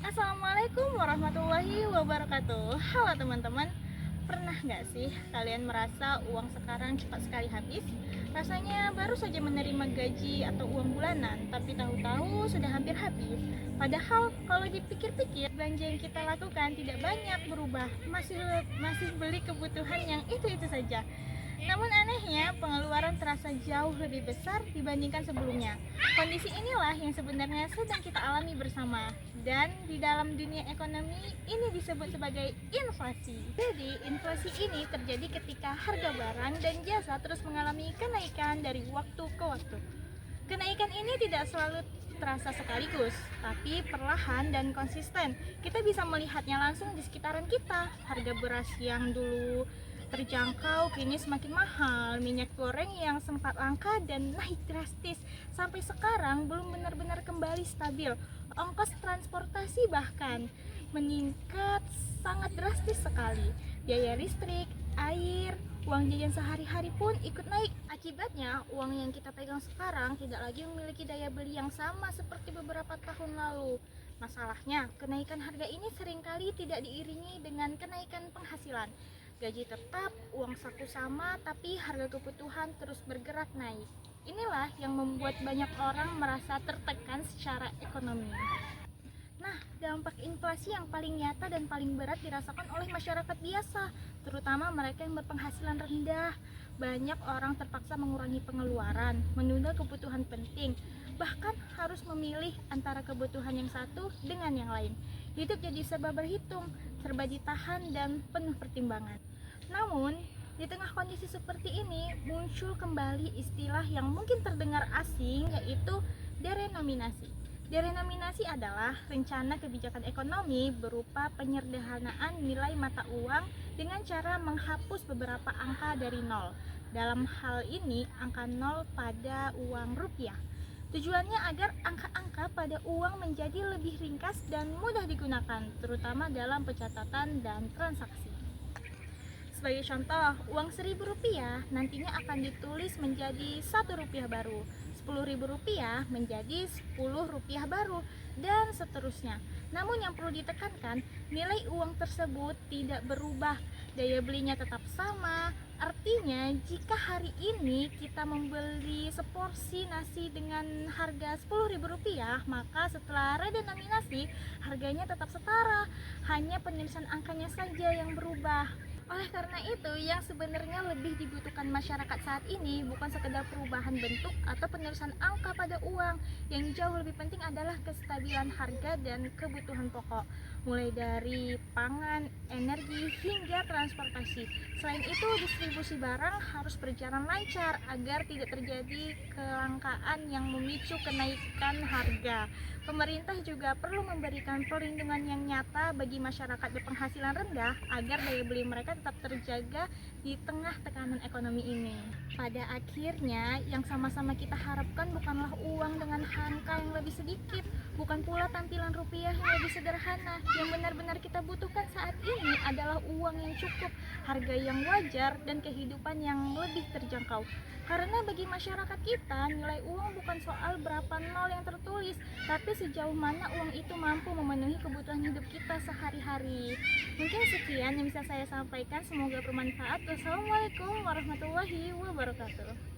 Assalamualaikum warahmatullahi wabarakatuh. Halo teman-teman, pernah nggak sih kalian merasa uang sekarang cepat sekali habis? Rasanya baru saja menerima gaji atau uang bulanan, tapi tahu-tahu sudah hampir habis. Padahal kalau dipikir-pikir, belanja yang kita lakukan tidak banyak berubah, masih beli kebutuhan yang itu-itu saja. Namun anehnya, pengeluaran terasa jauh lebih besar dibandingkan sebelumnya. Kondisi inilah yang sebenarnya sedang kita alami bersama. Dan di dalam dunia ekonomi, ini disebut sebagai inflasi. Jadi, inflasi ini terjadi ketika harga barang dan jasa terus mengalami kenaikan dari waktu ke waktu. Kenaikan ini tidak selalu terasa sekaligus, tapi perlahan dan konsisten. Kita bisa melihatnya langsung di sekitaran kita. Harga beras yang dulu terjangkau kini semakin mahal, minyak goreng yang sempat langka dan naik drastis sampai sekarang belum benar-benar kembali stabil. Ongkos transportasi bahkan meningkat sangat drastis sekali. Biaya listrik, air, uang jajan sehari-hari pun ikut naik. Akibatnya, uang yang kita pegang sekarang tidak lagi memiliki daya beli yang sama seperti beberapa tahun lalu. Masalahnya, kenaikan harga ini seringkali tidak diiringi dengan kenaikan penghasilan. Gaji tetap, uang saku sama, tapi harga kebutuhan terus bergerak naik. Inilah yang membuat banyak orang merasa tertekan secara ekonomi. Nah, dampak inflasi yang paling nyata dan paling berat dirasakan oleh masyarakat biasa, terutama mereka yang berpenghasilan rendah. Banyak orang terpaksa mengurangi pengeluaran, menunda kebutuhan penting, bahkan harus memilih antara kebutuhan yang satu dengan yang lain. Hidup jadi serba berhitung, serba ditahan, dan penuh pertimbangan. Namun, di tengah kondisi seperti ini, muncul kembali istilah yang mungkin terdengar asing, yaitu derenominasi. Derenominasi adalah rencana kebijakan ekonomi berupa penyederhanaan nilai mata uang dengan cara menghapus beberapa angka dari nol. Dalam hal ini, angka nol pada uang rupiah. Tujuannya agar angka-angka pada uang menjadi lebih ringkas dan mudah digunakan, terutama dalam pencatatan dan transaksi. Sebagai contoh, uang Rp1.000 nantinya akan ditulis menjadi Rp1 baru, Rp10.000 menjadi Rp10 baru, dan seterusnya. Namun yang perlu ditekankan, nilai uang tersebut tidak berubah, daya belinya tetap sama. Artinya, jika hari ini kita membeli seporsi nasi dengan harga Rp10.000, maka setelah redenominasi, harganya tetap setara, hanya penulisan angkanya saja yang berubah. Oleh karena itu, yang sebenarnya lebih dibutuhkan masyarakat saat ini bukan sekedar perubahan bentuk atau penulisan angka pada uang. Yang jauh lebih penting adalah kestabilan harga dan kebutuhan pokok, mulai dari pangan, energi, hingga transportasi. Selain itu, distribusi barang harus berjalan lancar agar tidak terjadi kelangkaan yang memicu kenaikan harga. Pemerintah juga perlu memberikan perlindungan yang nyata bagi masyarakat berpenghasilan rendah agar daya beli mereka tetap terjaga di tengah tekanan ekonomi ini. Pada akhirnya, yang sama-sama kita harapkan bukanlah uang dengan angka yang lebih sedikit, bukan pula tampilan rupiah yang lebih sederhana. Yang benar-benar kita butuhkan saat ini adalah uang yang cukup, harga yang wajar, dan kehidupan yang lebih terjangkau. Karena bagi masyarakat kita, nilai uang bukan soal berapa nol yang tertulis, tapi sejauh mana uang itu mampu memenuhi kebutuhan hidup kita sehari-hari. Mungkin sekian yang bisa saya sampaikan, semoga bermanfaat. Wassalamualaikum warahmatullahi wabarakatuh.